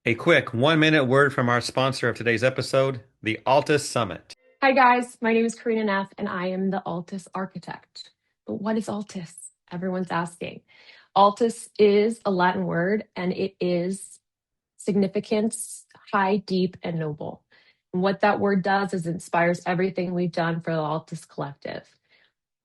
A quick 1 minute word from our sponsor of today's episode, the Altus Summit. Hi guys, my name is Karina Neff and I am the Altus architect. But what is Altus? Everyone's asking. Altus is a Latin word and it is significance, high, deep, and noble. And what that word does is inspires everything we've done for the Altus Collective.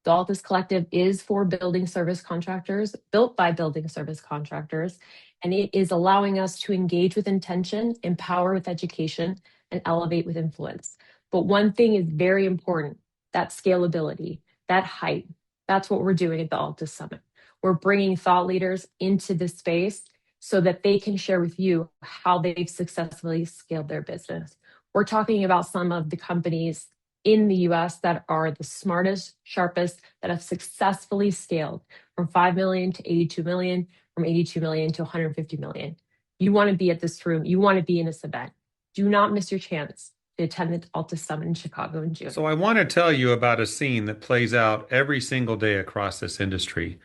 The Altus Collective is for building service contractors, built by building service contractors, and it is allowing us to engage with intention, empower with education, and elevate with influence. But one thing is very important, that scalability, that height. That's what we're doing at the Altus Summit. We're bringing thought leaders into this space so that they can share with you how they've successfully scaled their business. We're talking about some of the companies in the US that are the smartest, sharpest, that have successfully scaled from 5 million to 82 million, from 82 million to 150 million. You want to be at this room. You want to be in this event. Do not miss your chance to attend the Altus Summit in Chicago in June. So, I want to tell you about a scene that plays out every single day across this industry,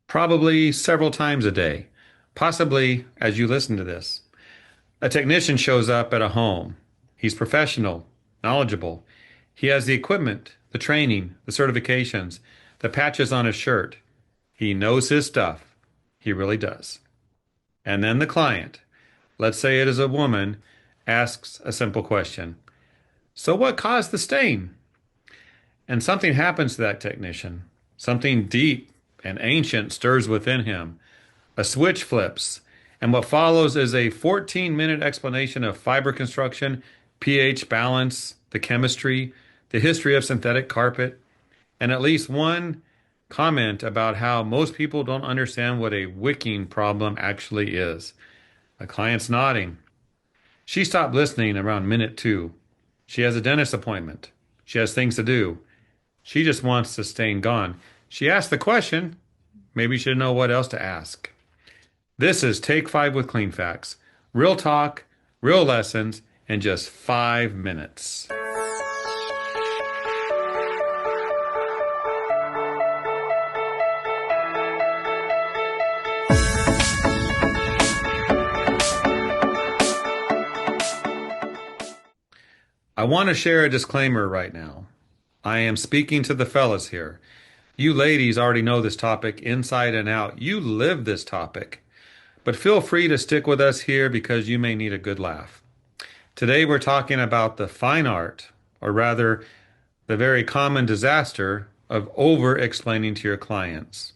probably several times a day, possibly as you listen to this. A technician shows up at a home. He's professional, knowledgeable. He has the equipment, the training, the certifications, the patches on his shirt. He knows his stuff. He really does. And then the client, let's say it is a woman, asks a simple question. So what caused the stain? And something happens to that technician. Something deep and ancient stirs within him. A switch flips, and what follows is a 14-minute explanation of fiber construction, pH balance, the chemistry, the history of synthetic carpet, and at least one comment about how most people don't understand what a wicking problem actually is. The client's nodding. She stopped listening around minute 2. She has a dentist appointment. She has things to do. She just wants the stain gone. She asked the question. Maybe she didn't know what else to ask. This is Take 5 with Cleanfax. Real talk, real lessons in just 5 minutes. I want to share a disclaimer right now. I am speaking to the fellas here. You ladies already know this topic inside and out. You live this topic. But feel free to stick with us here because you may need a good laugh. Today we're talking about the fine art, or rather, the very common disaster of over-explaining to your clients,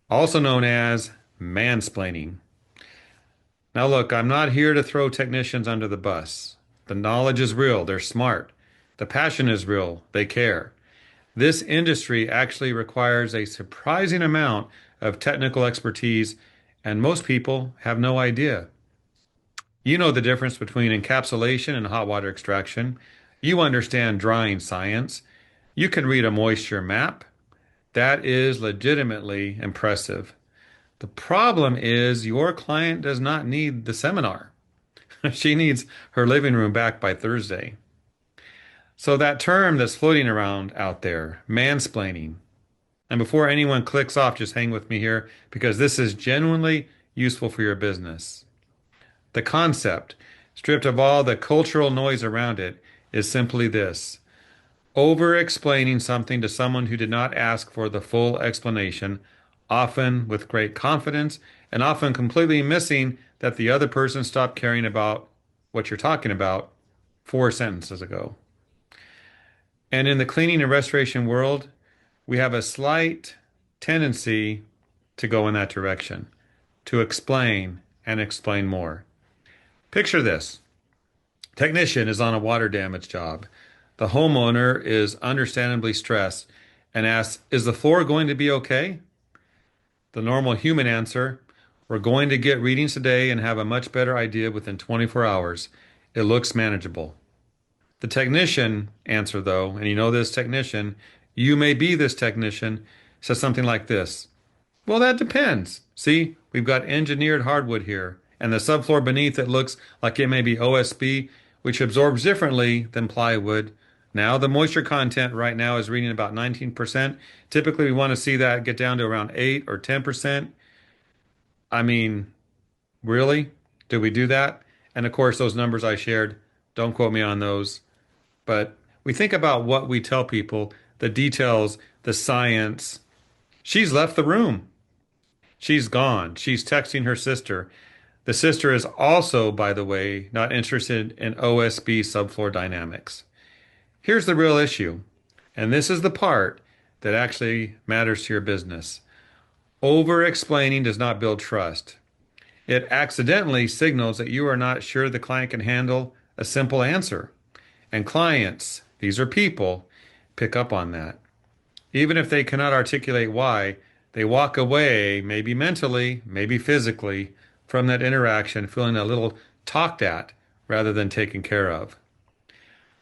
also known as mansplaining. Now look, I'm not here to throw technicians under the bus. The knowledge is real. They're smart. The passion is real. They care. This industry actually requires a surprising amount of technical expertise, and most people have no idea. You know the difference between encapsulation and hot water extraction. You understand drying science. You can read a moisture map. That is legitimately impressive. The problem is your client does not need the seminar. She needs her living room back by Thursday. So that term that's floating around out there, mansplaining. And before anyone clicks off, just hang with me here because this is genuinely useful for your business. The concept, stripped of all the cultural noise around it, is simply this. Over-explaining something to someone who did not ask for the full explanation, often with great confidence, and often completely missing that the other person stopped caring about what you're talking about 4 sentences ago. And in the cleaning and restoration world, we have a slight tendency to go in that direction, to explain and explain more. Picture this. Technician is on a water damage job. The homeowner is understandably stressed and asks, is the floor going to be okay? The normal human answer, we're going to get readings today and have a much better idea within 24 hours. It looks manageable. The technician answer, though, and you know this technician, you may be this technician, says something like this. Well, that depends. See, we've got engineered hardwood here, and the subfloor beneath it looks like it may be OSB, which absorbs differently than plywood. Now, the moisture content right now is reading about 19%. Typically, we want to see that get down to around 8 or 10%. I mean, really? Do we do that? And of course, those numbers I shared, don't quote me on those. But we think about what we tell people, the details, the science. She's left the room. She's gone. She's texting her sister. The sister is also, by the way, not interested in OSB subfloor dynamics. Here's the real issue, and this is the part that actually matters to your business. Over explaining does not build trust. It accidentally signals that you are not sure the client can handle a simple answer. And clients, these are people, pick up on that. Even if they cannot articulate why, they walk away, maybe mentally, maybe physically, from that interaction feeling a little talked at rather than taken care of.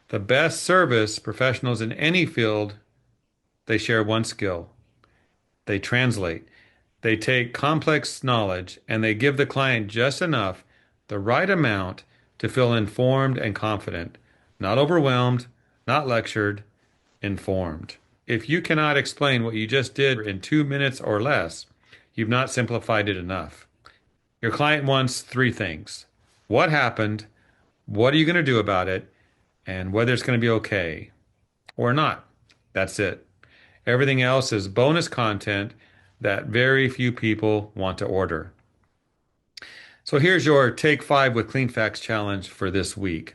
The best service professionals in any field, they share one skill. They translate. They take complex knowledge and they give the client just enough, the right amount to feel informed and confident, not overwhelmed, not lectured, informed. If you cannot explain what you just did in 2 minutes or less, you've not simplified it enough. Your client wants three things: what happened, what are you going to do about it, and whether it's going to be okay or not. That's it. Everything else is bonus content that very few people want to order. So here's your Take 5 with Cleanfax challenge for this week.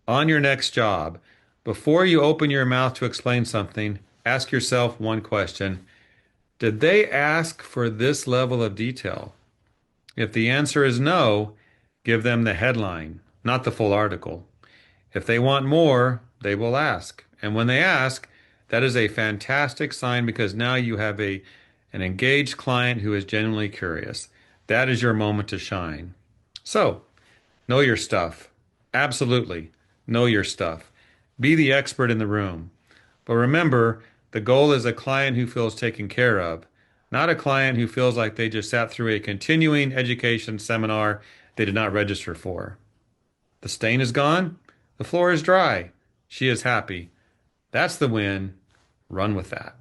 On your next job, before you open your mouth to explain something, ask yourself one question. Did they ask for this level of detail? If the answer is no, give them the headline, not the full article. If they want more, they will ask. And when they ask, that is a fantastic sign because now you have an engaged client who is genuinely curious. That is your moment to shine. So, know your stuff. Absolutely. Know your stuff. Be the expert in the room. But remember, the goal is a client who feels taken care of, not a client who feels like they just sat through a continuing education seminar they did not register for. The stain is gone. The floor is dry. She is happy. That's the win. Run with that.